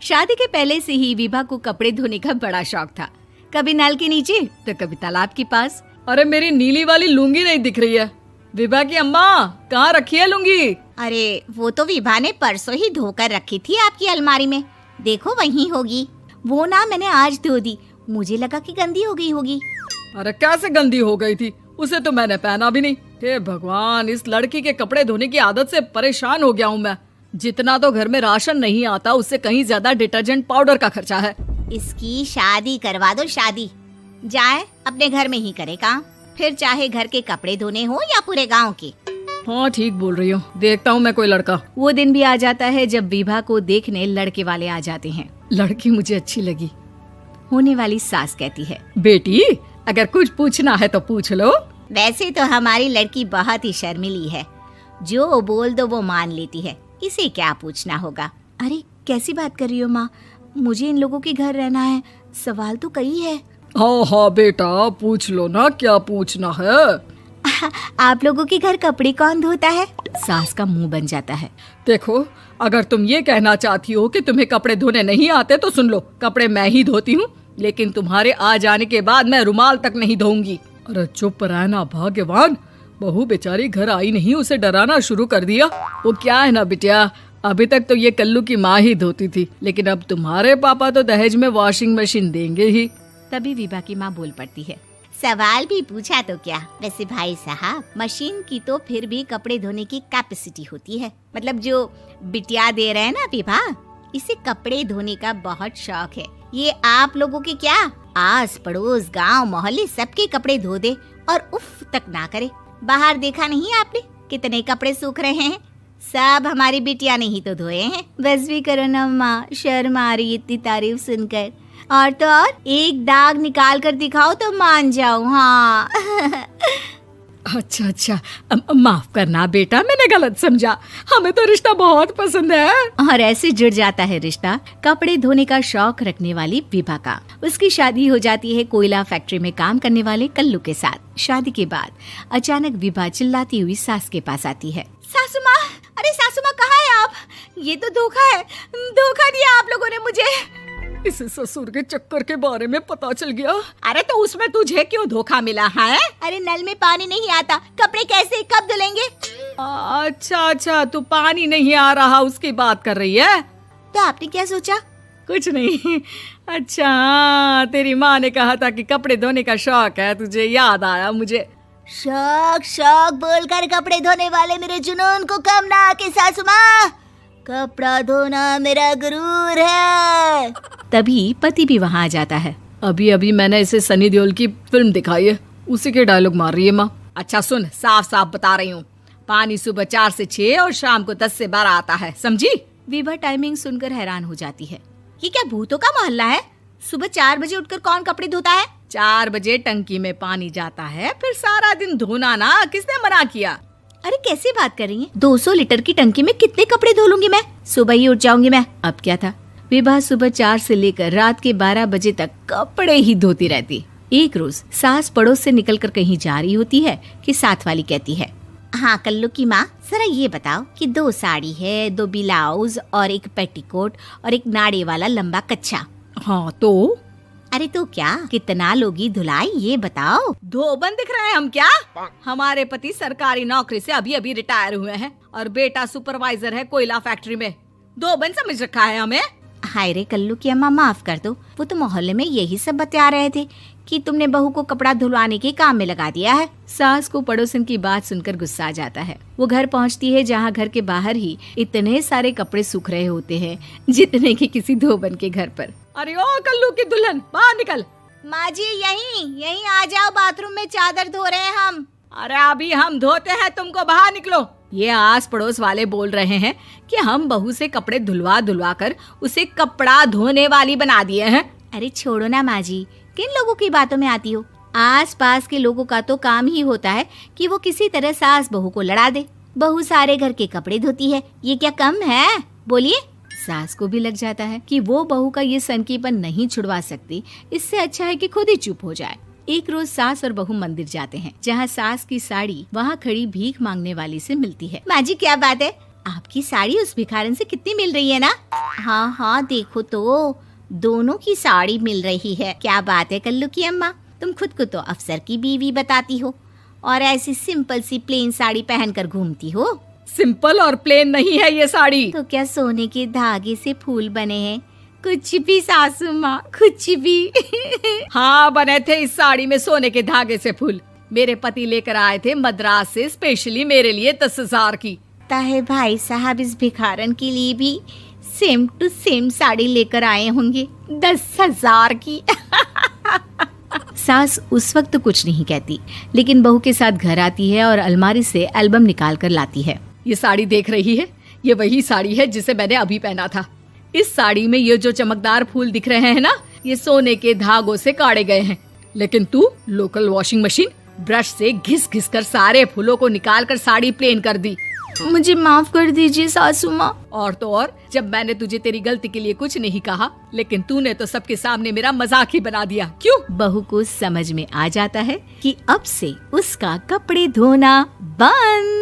शादी के पहले से ही विभा को कपड़े धोने का बड़ा शौक था। कभी नल के नीचे तो कभी तालाब के पास। अरे मेरी नीली वाली लुंगी नहीं दिख रही है। विभा की अम्मा, कहाँ रखी है लुंगी? अरे वो तो विभा ने परसों ही धोकर रखी थी आपकी अलमारी में, देखो वहीं होगी। वो ना मैंने आज धो दी, मुझे लगा कि गंदी हो गई होगी। अरे कैसे गंदी हो गई थी? उसे तो मैंने पहना भी नहीं। हे भगवान, इस लड़की के कपड़े धोने की आदत से परेशान हो गया हूँ मैं। जितना तो घर में राशन नहीं आता उससे कहीं ज्यादा डिटर्जेंट पाउडर का खर्चा है। इसकी शादी करवा दो, शादी जाए अपने घर में ही करे काम, फिर चाहे घर के कपड़े धोने हो या पूरे गांव के। हाँ ठीक बोल रही हो, देखता हूँ मैं कोई लड़का। वो दिन भी आ जाता है जब विभा को देखने लड़के वाले आ जाते हैं। लड़की मुझे अच्छी लगी। होने वाली सास कहती है, बेटी अगर कुछ पूछना है तो पूछ लो। वैसे तो हमारी लड़की बहुत ही शर्मीली है, जो बोल दो वो मान लेती है, इसे क्या पूछना होगा। अरे कैसी बात कर रही हो माँ, मुझे इन लोगों के घर रहना है, सवाल तो कई है। हाँ हाँ बेटा, पूछ लो ना, क्या पूछना है। आप लोगों के घर कपड़े कौन धोता है? सास का मुंह बन जाता है। देखो, अगर तुम ये कहना चाहती हो कि तुम्हें कपड़े धोने नहीं आते तो सुन लो, कपड़े मैं ही धोती हूँ, लेकिन तुम्हारे आ जाने के बाद मैं रुमाल तक नहीं धोऊंगी। अरे चुप रहना भाग्यवान, बहू बेचारी घर आई नहीं, उसे डराना शुरू कर दिया। वो क्या है ना बिटिया, अभी तक तो ये कल्लू की माँ ही धोती थी, लेकिन अब तुम्हारे पापा तो दहेज में वॉशिंग मशीन देंगे ही। तभी विभा की माँ बोल पड़ती है, सवाल भी पूछा तो क्या। वैसे भाई साहब, मशीन की तो फिर भी कपड़े धोने की कैपेसिटी होती है। मतलब जो बिटिया दे रहे हैं ना विभा, इसे कपड़े धोने का बहुत शौक है। ये आप लोगों के क्या, आस पड़ोस गांव मोहल्ले सबके कपड़े धो दे और उफ तक ना करे। बाहर देखा नहीं आपने कितने कपड़े सूख रहे हैं? सब हमारी बिटिया ने ही तो धोए हैं। बस भी करो ना माँ, शर्म आ रही इतनी तारीफ सुनकर। और तो और एक दाग निकाल कर दिखाओ तो मान जाऊं। हाँ अच्छा, माफ करना बेटा, मैंने गलत समझा। हमें तो रिश्ता बहुत पसंद है। और ऐसे जुड़ जाता है रिश्ता कपड़े धोने का शौक रखने वाली विभा का। उसकी शादी हो जाती है कोयला फैक्ट्री में काम करने वाले कल्लू के साथ। शादी के बाद अचानक विभा चिल्लाती हुई सास के पास आती है। सासू माँ, अरे सासू माँ कहाँ है आप? ये तो धोखा है, धोखा दिया आप लोगों ने मुझे। इसे ससुर के चक्कर के बारे में पता चल गया। अरे तो उसमें तुझे क्यों धोखा मिला है? अरे नल में पानी नहीं आता, कपड़े कैसे कब धुलेंगे? अच्छा, तू पानी नहीं आ रहा उसकी बात कर रही है। तो आपने क्या सोचा? कुछ नहीं। अच्छा, तेरी माँ ने कहा था कि कपड़े धोने का शौक है तुझे, याद आया मुझे। शौक बोलकर कपड़े धोने वाले मेरे जुनून को कम ना आके सासू माँ, कपड़ा धोना मेरा गुरूर है। तभी पति भी वहाँ आ जाता है। अभी मैंने इसे सनी देओल की फिल्म दिखाई है, उसी के डायलॉग मार रही है माँ। अच्छा सुन, साफ बता रही हूँ, पानी सुबह 4 से 6 और शाम को 10 से 12 आता है, समझी? विभा टाइमिंग सुनकर हैरान हो जाती है। ये क्या भूतों का मोहल्ला है? सुबह 4 बजे उठकर कौन कपड़े धोता है? 4 बजे टंकी में पानी जाता है, फिर सारा दिन धोना ना, किसने मना किया? अरे कैसी बात कर रही हैं? 200 लीटर की टंकी में कितने कपड़े धो लूंगी मैं? सुबह ही उठ जाऊंगी मैं। अब क्या था, विभा सुबह 4 से लेकर रात के 12 बजे तक कपड़े ही धोती रहती। एक रोज सास पड़ोस से निकलकर कहीं जा रही होती है कि साथ वाली कहती है, हाँ कल्लू की माँ, जरा ये बताओ कि 2 साड़ी है, 2 ब्लाउज और एक पेटीकोट और एक नाड़े वाला लंबा कच्छा। हाँ तो? अरे तो क्या, कितना लोगी धुलाई ये बताओ। धोबन दिख रहे हैं हम क्या? हमारे पति सरकारी नौकरी से अभी रिटायर हुए हैं और बेटा सुपरवाइजर है कोयला फैक्ट्री में। धोबन समझ रखा है हमें। हाय रे कल्लू की अम्मा, माफ कर दो, वो तो मोहल्ले में यही सब बता रहे थे कि तुमने बहू को कपड़ा धुलवाने के काम में लगा दिया है। सास को पड़ोसन की बात सुनकर गुस्सा आ जाता है। वो घर पहुंचती है जहां घर के बाहर ही इतने सारे कपड़े सूख रहे होते हैं जितने कि किसी धोबन के घर पर। अरे ओ कल्लू की दुल्हन, बाहर निकल। माँ जी यहीं आ जाओ, बाथरूम में चादर धो रहे हैं हम। अरे अभी हम धोते हैं, तुमको बाहर निकलो। ये आस पड़ोस वाले बोल रहे हैं कि हम बहू से कपड़े धुलवा कर उसे कपड़ा धोने वाली बना दिए हैं। अरे छोड़ो ना माँ जी, किन लोगों की बातों में आती हो? आस पास के लोगों का तो काम ही होता है कि वो किसी तरह सास बहू को लड़ा दे। बहू सारे घर के कपड़े धोती है, ये क्या कम है? बोलिए। सास को भी लग जाता है कि वो बहू का ये सनकीपन नहीं छुड़वा सकती, इससे अच्छा है कि खुद ही चुप हो जाए। एक रोज सास और बहू मंदिर जाते हैं, जहाँ सास की साड़ी वहाँ खड़ी भीख मांगने वाली से मिलती है। माँ जी क्या बात है, आपकी साड़ी उस भिखारन से कितनी मिल रही है ना? हाँ हाँ देखो तो, दोनों की साड़ी मिल रही है। क्या बात है कल्लू की अम्मा, तुम खुद को तो अफसर की बीवी बताती हो और ऐसी सिंपल सी प्लेन साड़ी पहनकर घूमती हो। सिंपल और प्लेन नहीं है ये साड़ी। तो क्या सोने के धागे से फूल बने हैं? कुछ भी सासू माँ, कुछ भी। हाँ बने थे इस साड़ी में सोने के धागे से फूल। मेरे पति लेकर आए थे मद्रास से स्पेशली मेरे लिए 10,000 की। ताहे भाई साहब इस भिखारन के लिए भी सेम टू सेम साड़ी लेकर आए होंगे 10,000 की। सास उस वक्त तो कुछ नहीं कहती, लेकिन बहू के साथ घर आती है और अलमारी से एल्बम निकाल कर लाती है। ये साड़ी देख रही है, ये वही साड़ी है जिसे मैंने अभी पहना था। इस साड़ी में ये जो चमकदार फूल दिख रहे हैं ना, ये सोने के धागों से काढ़े गए हैं। लेकिन तू लोकल वॉशिंग मशीन ब्रश से घिस घिस कर सारे फूलों को निकाल कर साड़ी प्लेन कर दी। मुझे माफ कर दीजिए सासू माँ। और तो और, जब मैंने तुझे तेरी गलती के लिए कुछ नहीं कहा, लेकिन तूने तो सबके सामने मेरा मजाक ही बना दिया। क्यों? बहू को समझ में आ जाता है कि अब से उसका कपड़े धोना बंद।